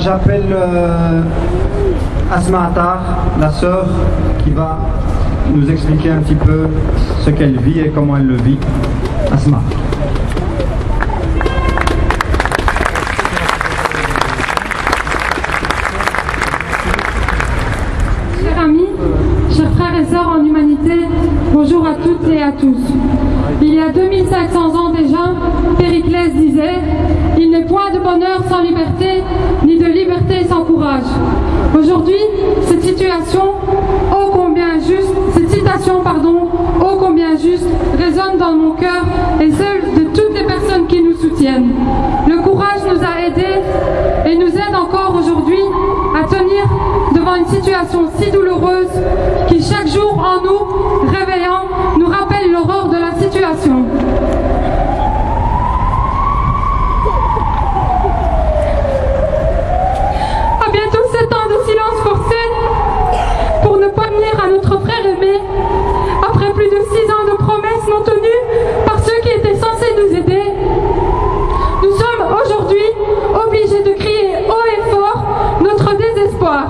j'appelle Asma Attar, la sœur, qui va nous expliquer un petit peu ce qu'elle vit et comment elle le vit. Asma. Chers amis, chers frères et sœurs en humanité, bonjour à toutes et à tous. Il y a 2500 ans déjà, Périclès disait « Il n'est point de bonheur sans liberté, ni de liberté sans courage ». Aujourd'hui, cette citation, ô combien juste, résonne dans mon cœur et celle de toutes les personnes qui nous soutiennent. Le courage nous a aidés et nous aide encore aujourd'hui à tenir devant une situation si douloureuse qui chaque jour en nous, réveillant, nous rappelle l'horreur de la situation. À bientôt 7 ans de silence forcé pour ne pas nuire à notre frère aimé, après plus de 6 ans de promesses non tenues par ceux qui étaient censés nous aider. Nous sommes aujourd'hui obligés de crier haut et fort notre désespoir.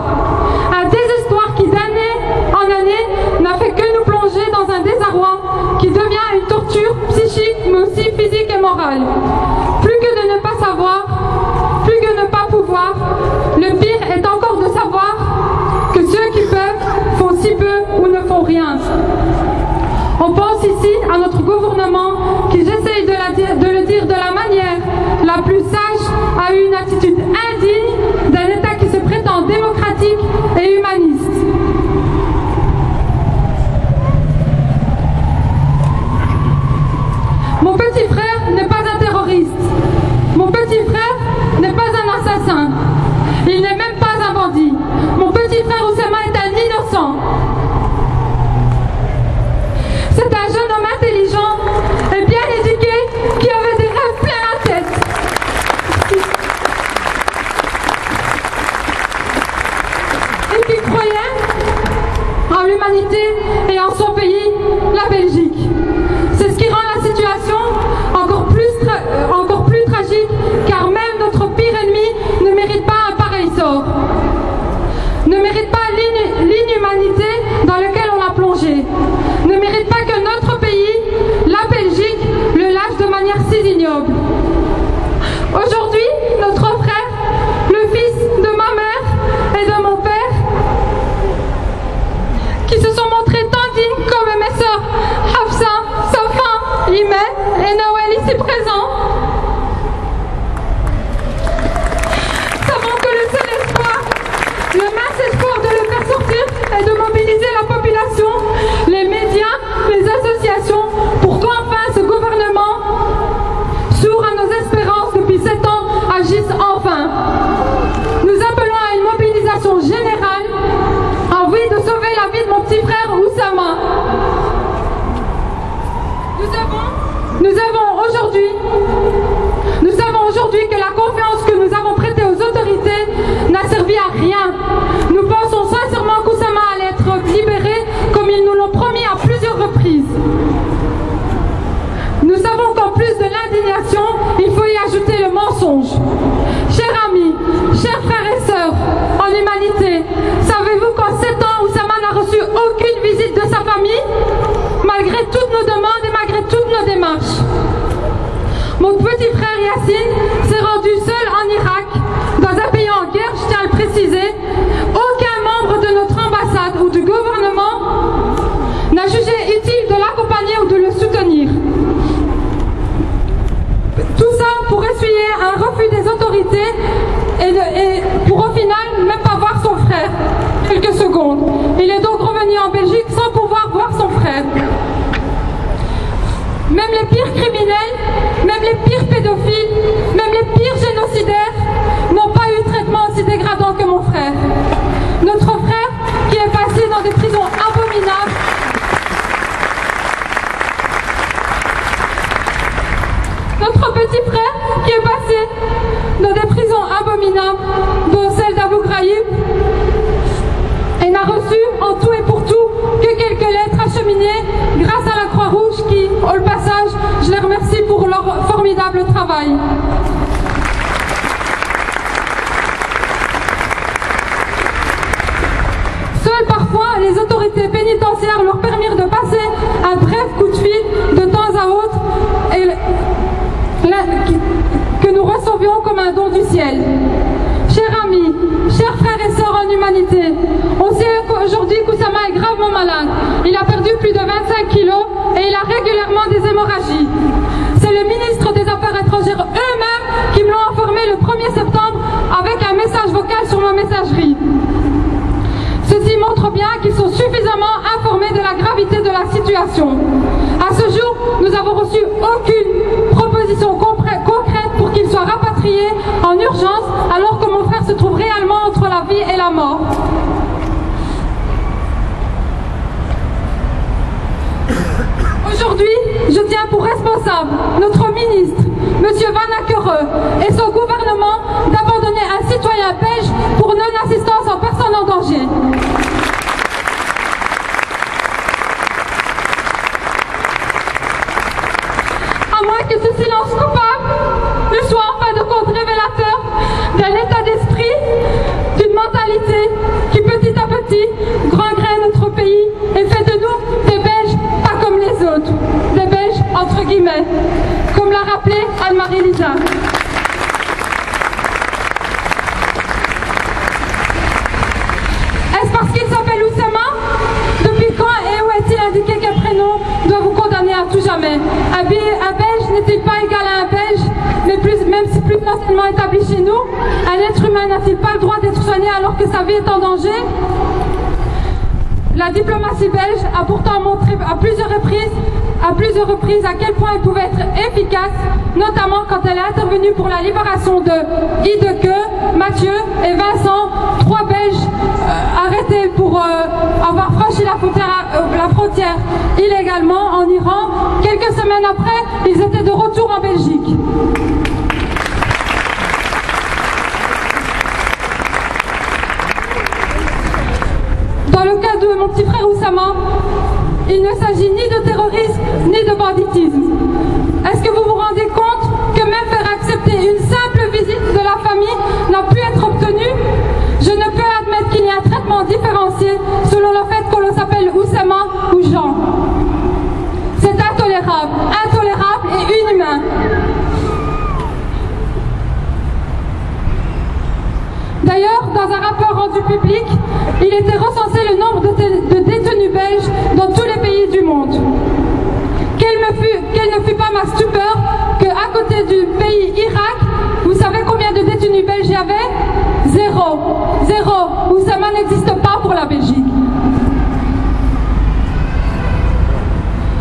Un désespoir qui d'année en année n'a fait que nous plonger dans un désarroi qui devient une torture psychique mais aussi physique et morale. Plus que de ne pas savoir, plus que ne pas pouvoir, le pire est encore de savoir que ceux qui peuvent font si peu ou ne font rien. On pense ici à notre gouvernement qui, j'essaye de le dire de la manière la plus sage, a eu une attitude indigne d'un État qui se prétend démocratique et humaniste. Mon petit frère n'est pas un terroriste. Mon petit frère n'est pas un assassin. Il n'est même pas un bandit. Mon petit frère Oussama est un innocent. C'est un jeune homme intelligent et bien éduqué qui avait des rêves plein la tête. Et qui croyait en l'humanité et en son pays, la Belgique. C'est ce qui rend la situation encore plus tragique, car même notre pire ennemi ne mérite pas un pareil sort. Ne mérite pas l'inhumanité dans laquelle on a plongé. Ne mérite pas que notre pays, la Belgique, le lâche de manière si ignoble. Aujourd'hui, notre frère, le fils de ma mère et de mon père, qui se sont montrés tant dignes comme mes sœurs Hafsa, Safa, Imen et Noël ici présents, savons que le seul espoir, le mince espoir de le faire sortir est de mobiliser la population, les médias, les associations, pour qu'enfin ce gouvernement, sourd à nos espérances depuis 7 ans, agisse enfin. Nous appelons à une mobilisation générale en vue de sauver la vie de mon petit frère Oussama. Nous savons aujourd'hui que la confiance que nous avons prêtée aux autorités n'a servi à rien. Nous pensons sincèrement qu'Oussama allait être libéré comme ils nous l'ont promis à plusieurs reprises. Nous savons qu'en plus de l'indignation, il faut y ajouter le mensonge. Chers amis, chers frères et sœurs, en humanité, savez-vous qu'en 7 ans, Oussama n'a reçu aucune visite de sa famille, malgré toutes nos demandes et malgré toutes nos démarches? Mon petit frère Yassine s'est rendu seul en Irak, dans un pays en guerre, je tiens à le préciser. Aucun membre de notre ambassade ou du gouvernement n'a jugé utile de l'accompagner ou de le soutenir. Tout ça pour essuyer un refus des autorités et pour au final même pas voir son frère quelques secondes. Il est donc revenu en Belgique sans pouvoir voir son frère. Même les pires criminels, même les pires pédophiles, même les pires génocidaires n'ont pas eu traitement aussi dégradant que mon frère. Notre frère qui est passé dans des prisons abominables, notre petit frère qui est passé dans des prisons abominables, dont celle d'Abu Ghraib, et n'a reçu en tout et pour tout que quelques lettres acheminées grâce à la Croix-Rouge qui, au passage, je les remercie pour leur formidable travail. financières leur permirent de passer un bref coup de fil de temps à autre et que nous recevions comme un don du ciel. Chers amis, chers frères et sœurs en humanité, on sait qu'aujourd'hui Koussama est gravement malade. Il a perdu plus de 25 kilos et il a régulièrement des hémorragies. C'est le ministre des Affaires étrangères eux-mêmes qui me l'ont informé le 1er septembre avec un message vocal sur ma messagerie. Ceci montre bien qu'ils sont suffisamment informés de la gravité de la situation. À ce jour, nous n'avons reçu aucune proposition concrète pour qu'il soit rapatrié en urgence alors que mon frère se trouve réellement entre la vie et la mort. Aujourd'hui, je tiens pour responsable notre ministre, M. Van Ackere, et son gouvernement d'abandonner un citoyen belge pour non-assistance en personne en danger. À moins que ce silence coupable ne soit en fin de compte révélateur d'un état d'esprit, d'une mentalité qui petit à petit gangrène notre pays et fait de nous des Belges pas comme les autres, des Belges entre guillemets, comme l'a rappelé Anne-Marie Lisa. Est-ce parce qu'il s'appelle Oussama? Depuis quand et où est-il indiqué qu'un prénom doit vous condamner à tout jamais? Un Belge n'est-il pas égal à un Belge, même si plus facilement établi chez nous? Un être humain n'a-t-il pas le droit d'être soigné alors que sa vie est en danger? La diplomatie belge a pourtant montré à plusieurs reprises à quel point elle pouvait être efficace, notamment quand elle est intervenue pour la libération de Ideke, Mathieu et Vincent, 3 Belges arrêtés pour avoir franchi la frontière illégalement en Iran. Quelques semaines après, ils étaient de retour en Belgique. Dans le cas de mon petit frère Oussama, il ne s'agit ni de terrorisme ni de banditisme. Est-ce que vous vous rendez compte que même faire accepter une simple visite de la famille n'a pu être obtenue? Je ne peux admettre qu'il y ait un traitement différencié selon le fait qu'on s'appelle Oussama ou Jean. C'est intolérable et inhumain. D'ailleurs, dans un rapport rendu public, il était recensé le nombre de détenus belges dans tous les pays du monde. Quelle ne fut pas ma stupeur qu'à côté du pays Irak, vous savez combien de détenus belges il y avait? Zéro. Oussama n'existe pas pour la Belgique.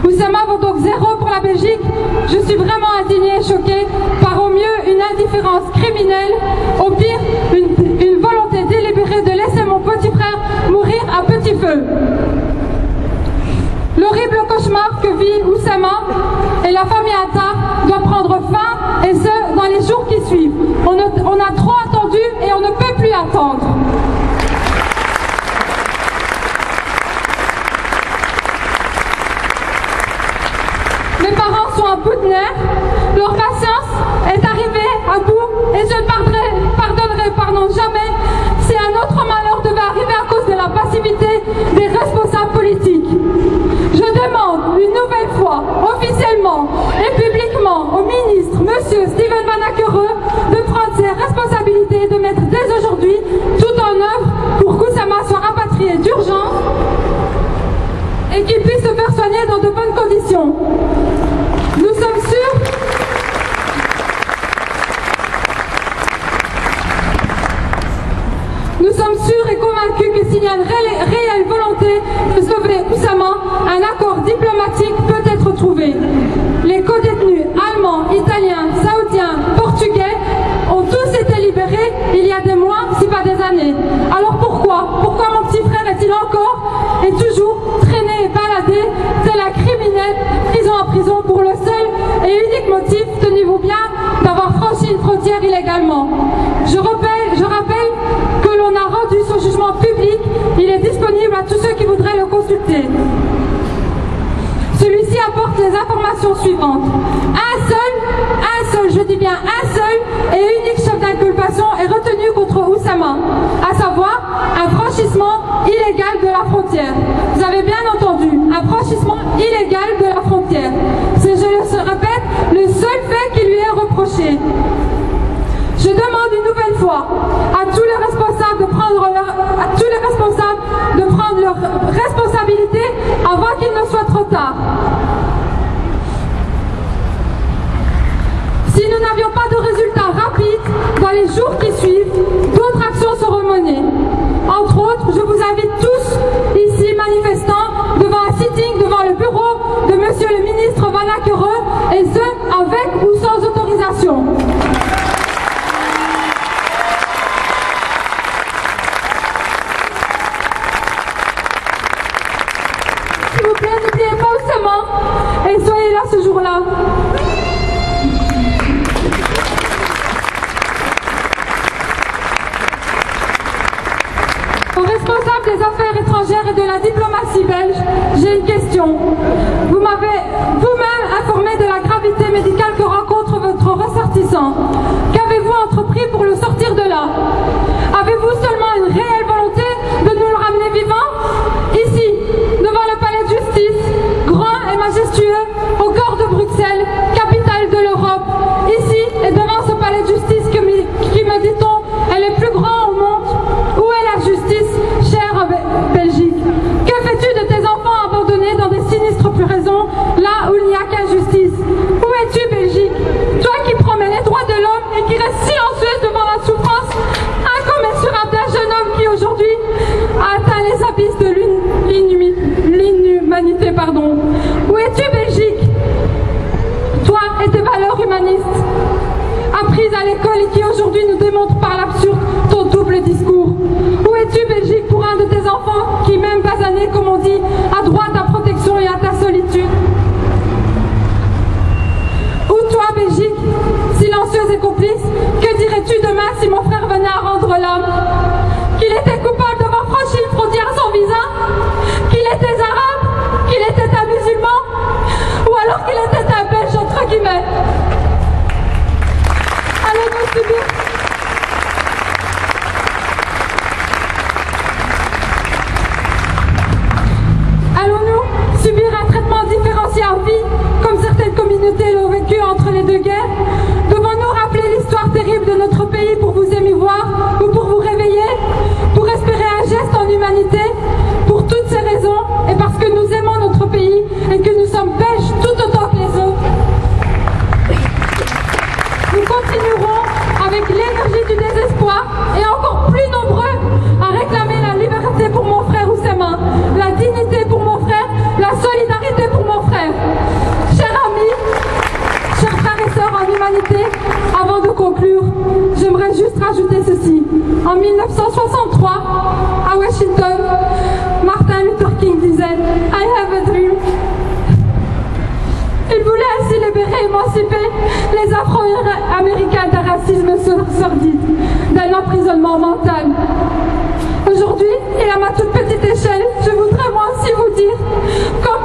Oussama vaut donc 0 pour la Belgique. Je suis vraiment indignée et choquée par au mieux une indifférence criminelle, au pire une volonté délibérée de laisser mon petit frère mourir à petit feu. L'horrible cauchemar que vit Oussama et la famille Attar doit prendre fin, et ce, dans les jours qui suivent. On a trop attendu et on ne peut plus attendre. Mes parents sont à bout de nerfs, leur patience est arrivée à bout et je ne pardonnerai jamais si un autre malheur devait arriver à cause de la passivité des responsables politiques. Je demande une nouvelle fois, officiellement et publiquement, au ministre, M. Steven Van Ackere, de prendre ses responsabilités et de mettre dès aujourd'hui tout en œuvre pour qu'Oussama soit rapatrié d'urgence et qu'il puisse se faire soigner dans de bonnes conditions. Nous sommes sûrs et convaincus que s'il y a une réelle volonté de sauver Oussama, un accord diplomatique peut être trouvé. Les co-détenus allemands, italiens, saoudiens, portugais ont tous été libérés il y a des mois, si pas des années. Alors pourquoi mon petit frère est-il encore et toujours traîné et baladé tel un criminel, prison en prison, pour le seul et unique motif, tenez-vous bien, d'avoir franchi une frontière illégalement? Je rappelle que l'on a rendu son jugement public. Il est disponible à tous ceux qui voudraient le consulter. Celui-ci apporte les informations suivantes. Un seul, je dis bien un seul et unique chef d'inculpation est retenu contre Oussama, à savoir un franchissement illégal de la frontière. Vous avez bien entendu. trop tard. Si nous n'avions pas de résultats rapides dans les jours qui suivent, d'autres actions seront menées. Entre autres, je vous invite tous, ici manifestants, devant un sitting devant le bureau de Monsieur le ministre Van Ackere, et ce, avec ou sans autorisation. S'il vous plaît, n'oubliez pas Oussama et soyez là ce jour-là. Aux responsables des affaires étrangères et de la diplomatie belge, j'ai une question. Vous m'avez vous-même informé de la gravité médicale que rencontre votre ressortissant. Qu'avez-vous entrepris pour le sortir de là? Avez-vous seulement une réelle volonté de nous le ramener vivant? Ici, devant le palais de justice, grand et majestueux, au cœur de Bruxelles, capitale de l'Europe. Ici et devant ce palais de justice qui, me dit-on, est le plus grand au monde. Où est la justice, chère Belgique? Que fais-tu de tes enfants abandonnés dans des sinistres raisons, là où il n'y a qu'injustice? Où es-tu, Belgique? Toi qui promets les droits de l'homme et qui reste silencieuse devant la souffrance incommensurable d'un jeune homme qui aujourd'hui a atteint les abysses de l'inhumanité. Où es-tu, Belgique? Toi et tes valeurs humanistes, apprises à l'école et qui aujourd'hui nous démontrent par l'absurde ton double discours. Où es-tu, Belgique, pour un de tes enfants qui, même basané, comme on dit, a droit à ta protection et à ta solitude? Où toi, Belgique, silencieuse et complice, que dirais-tu demain si mon frère venait à rendre l'homme? Qu'il était coupable d'avoir franchi une frontière sans visa? Qu'il était arabe? Qu'il était un musulman? Ou alors qu'il était un belge, entre guillemets? Allons-nous subir? Allons-nous subir un traitement différencié à vie, comme certaines communautés l'ont vécu entre les deux guerres? Devons-nous rappeler l'histoire terrible de notre pays pour vous émouvoir ou pour vous réveiller? Pour espérer un geste en humanité? Pour toutes ces raisons, et parce que nous aimons notre pays et que nous sommes belges tout autant que les autres, nous continuerons avec l'énergie du désespoir et encore plus nombreux à réclamer la liberté pour mon frère Oussama, la dignité pour mon frère, la solidarité pour mon frère. Chers amis, chers frères et sœurs en humanité, avant de conclure, j'aimerais juste rajouter ceci. En 1963, à Washington, Martin Luther King disait « I have a dream ». Il voulait ainsi libérer et émanciper les Afro-Américains d'un racisme sordide, d'un emprisonnement mental. Aujourd'hui, et à ma toute petite échelle, je voudrais moi aussi vous dire qu'en